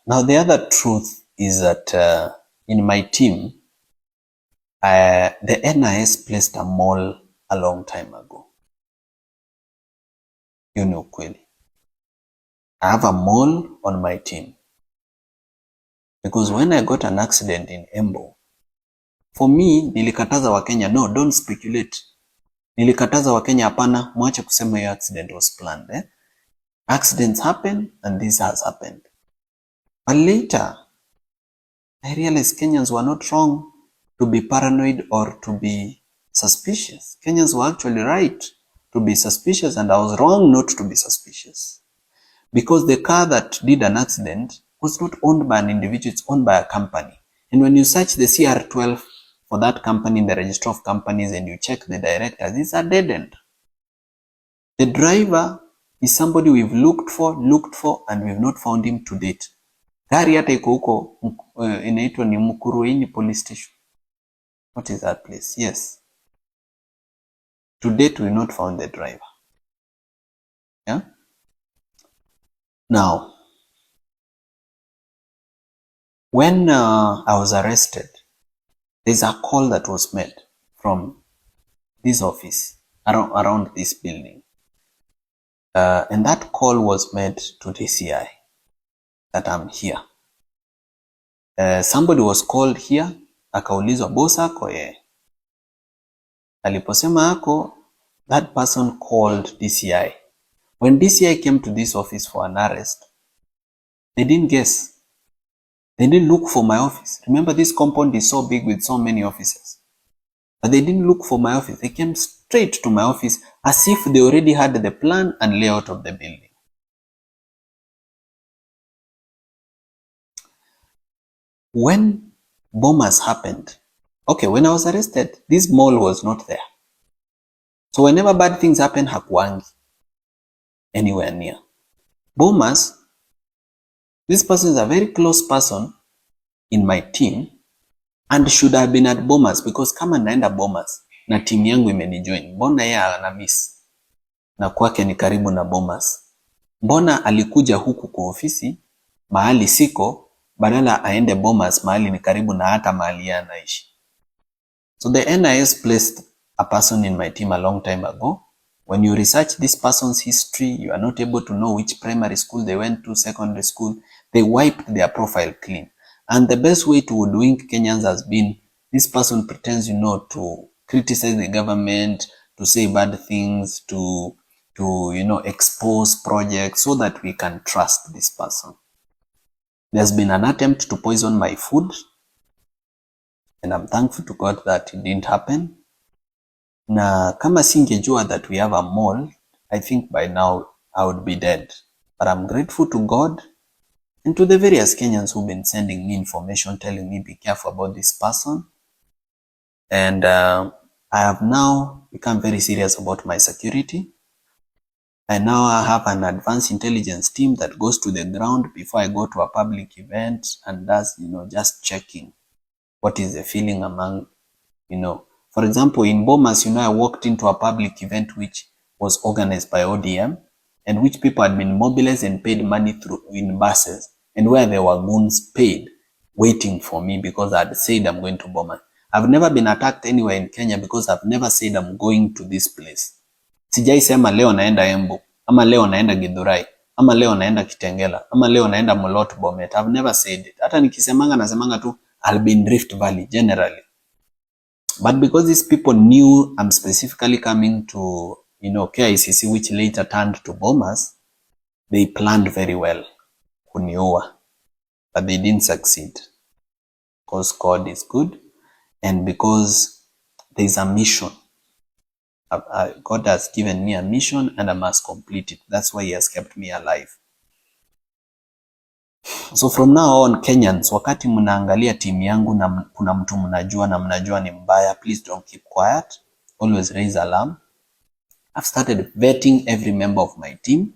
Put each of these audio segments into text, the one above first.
Now the other truth is that in my team, the NIS placed a mall a long time ago. You know, kweli. I have a mall on my team. Because when I got an accident in Embo, for me, nilikataza Wakenya, no, don't speculate. Nilikataza Wakenya, hapana, mwache kusema your accident was planned. Accidents happen and this has happened. But later, I realized Kenyans were not wrong to be paranoid or to be suspicious. Kenyans were actually right to be suspicious, and I was wrong not to be suspicious. Because the car that did an accident was not owned by an individual, it's owned by a company. And when you search the CR12 for that company in the register of companies and you check the directors, it's a dead end. The driver is somebody we've looked for, and we've not found him to date. Gari hata iko huko inaitwa ni Mukuruini police station. What is that place? Yes. To date, we've not found the driver. Yeah? Now, when I was arrested, there's a call that was made from this office around this building. And that call was made to DCI that I'm here. Somebody was called here, akaulizwa boss ako aliposema ako, that person called DCI. When DCI came to this office for an arrest, they didn't guess. They didn't look for my office. Remember, this compound is so big with so many offices. But they didn't look for my office. They came straight to my office as if they already had the plan and layout of the building. When bombers happened, okay, when I was arrested, this mall was not there. So whenever bad things happen, hakuangi anywhere near. Bombers, this person is a very close person in my team and should have been at Bombers, because kama naenda Bombers na team yangu imenijoin, mbona yeye ana miss na kwake ni karibu na Bombers? Mbona alikuja huku kwa ofisi mahali siko badala aende Bombers mahali ni karibu na hata mahali yeye anaishi? So the NIS placed a person in my team a long time ago. When you research this person's history, you are not able to know which primary school they went to, secondary school. They wiped their profile clean. And the best way to hoodwink Kenyans has been, this person pretends, to criticize the government, to say bad things, to expose projects so that we can trust this person. There's been an attempt to poison my food, and I'm thankful to God that it didn't happen. Na kama singejua that we have a mall, I think by now I would be dead. But I'm grateful to God and to the various Kenyans who've been sending me information, telling me be careful about this person. And I have now become very serious about my security. And now I have an advanced intelligence team that goes to the ground before I go to a public event and does, just checking what is the feeling among, For example, in Bomas, I walked into a public event which was organized by ODM and which people had been mobilized and paid money through in buses, and where there were goons paid waiting for me because I had said I'm going to Bomas. I've never been attacked anywhere in Kenya because I've never said I'm going to this place. Sijai sema leo naenda Embu, ama leo naenda Githurai, ama leo naenda Kitengela, ama leo naenda Molot Bomet. I've never said it. Hata nikisemanga nasemanga tu I'll be in Rift Valley generally. But because these people knew I'm specifically coming to, KICC, which later turned to Bomas, they planned very well kuniua. But they didn't succeed. Because God is good and because there's a mission. God has given me a mission and I must complete it. That's why he has kept me alive. So from now on, Kenyans, wakati mnaangalia timu yangu na kuna mtu mnajua na mnajua ni mbaya, please don't keep quiet. Always raise alarm. I've started vetting every member of my team,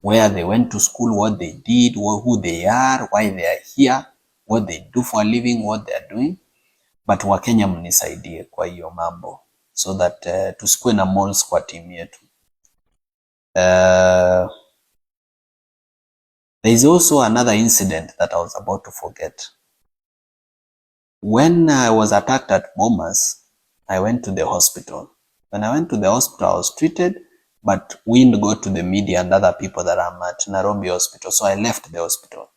where they went to school, what they did, who they are, why they are here, what they do for a living, what they are doing. But Wakenya mnisaidie kwa hiyo mambo so that tusikue na malls kwa team yetu. There is also another incident that I was about to forget. When I was attacked at Bomas, I went to the hospital. When I went to the hospital, I was treated, but we didn't go to the media and other people that I'm at Nairobi hospital. So I left the hospital.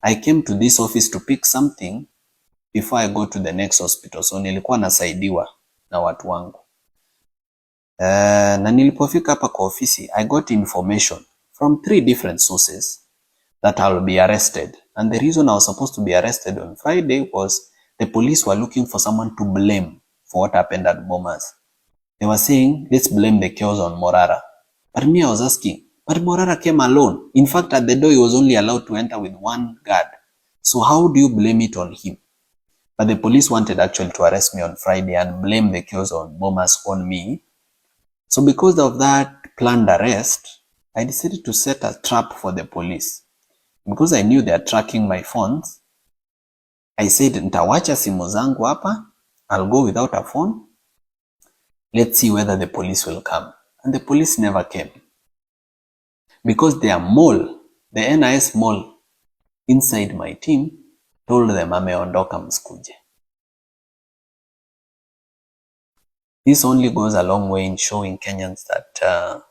I came to this office to pick something before I go to the next hospital. So nilikuwa nasaidiwa na watu wangu. Na nilipofika hapa kwa ofisi, I got information from 3 different sources that I'll be arrested. And the reason I was supposed to be arrested on Friday was the police were looking for someone to blame for what happened at Bomas. They were saying, let's blame the chaos on Morara. But me, I was asking, but Morara came alone. In fact, at the door, he was only allowed to enter with 1 guard. So how do you blame it on him? But the police wanted actually to arrest me on Friday and blame the chaos on Bomas on me. So because of that planned arrest, I decided to set a trap for the police. Because I knew they are tracking my phones, I said, nitawacha simu zangu hapa, I'll go without a phone. Let's see whether the police will come. And the police never came. Because their mole, the NIS mole inside my team, told them ameondoka msikuje. This only goes a long way in showing Kenyans that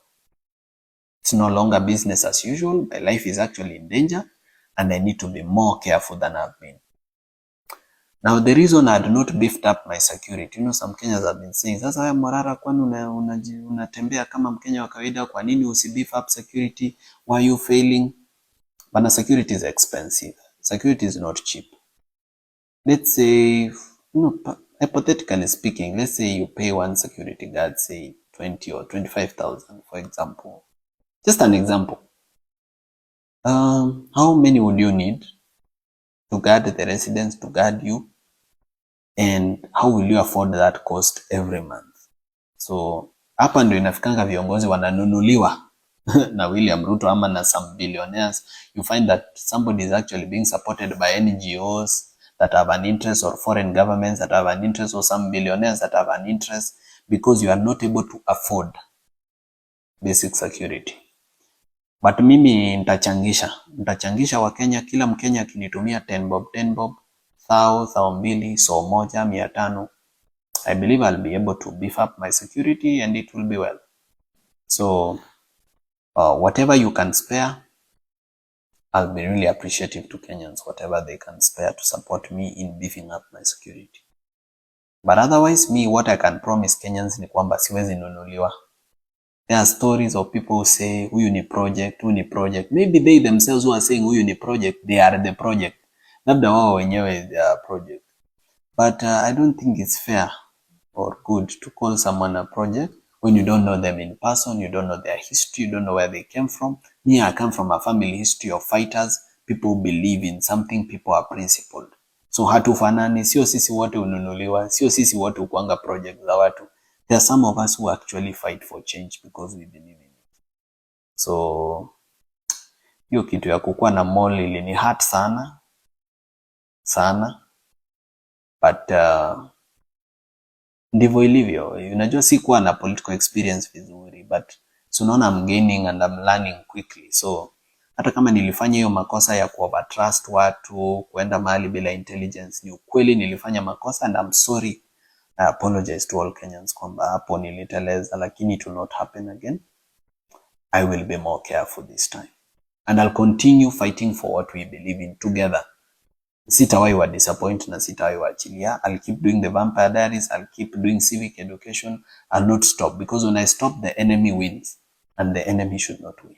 it's no longer business as usual. My life is actually in danger and I need to be more careful than I've been. Now, the reason I had not beefed up my security, some Kenyans have been saying, sasa wewe Morara, kwani unatembea kama Mkenya wa kawaida, kwa nini usibeef up security? Why are you failing? But security is expensive. Security is not cheap. Let's say, hypothetically speaking, let's say you pay one security guard, say 20 or 25,000, for example. Just an example. How many would you need to guard the residents, to guard you? And how will you afford that cost every month? So, hapa ndio inafikanga viongozi wananunuliwa na William Ruto ama na some billionaires. You find that somebody is actually being supported by NGOs that have an interest, or foreign governments that have an interest, or some billionaires that have an interest, because you are not able to afford basic security. But mimi nitachangisha wa Kenya, kila Mkenya akinitumia 10 bob, 1,000, so 1,500. I believe I'll be able to beef up my security and it will be well. So, whatever you can spare, I'll be really appreciative to Kenyans, whatever they can spare to support me in beefing up my security. But otherwise, what I can promise Kenyans ni kwamba siwezi nunuliwa. There are stories of people who say, huyu ni project. Maybe they themselves who are saying huyu ni project, they are the project. Labda wao wenyewe they are project. But I don't think it's fair or good to call someone a project when you don't know them in person, you don't know their history, you don't know where they came from. Me, I come from a family history of fighters, people who believe in something, people are principled. So hatufanani, sio sisi wote ununuliwa, sio sisi wote ukuanga project za watu. There are some of us who actually fight for change because we believe in it. So, hiyo kitu ya kukuwa na mall ilini hurt sana. But ndivyo ilivyo. Unajua sikuwa na political experience vizuri, but so unaona I'm gaining and I'm learning quickly. So hata kama nilifanya hiyo makosa ya kuovertrust watu, kuenda mahali bila intelligence, ni ukweli nilifanya makosa and I'm sorry. I apologize to all Kenyans kwamba hapo niliteleza, lakini it will not happen again. I will be more careful this time. And I'll continue fighting for what we believe in together. Sitawahi wa disappoint na sitawahi waachilia. I'll keep doing the Vampire Diaries. I'll keep doing civic education. I'll not stop, because when I stop, the enemy wins. And the enemy should not win.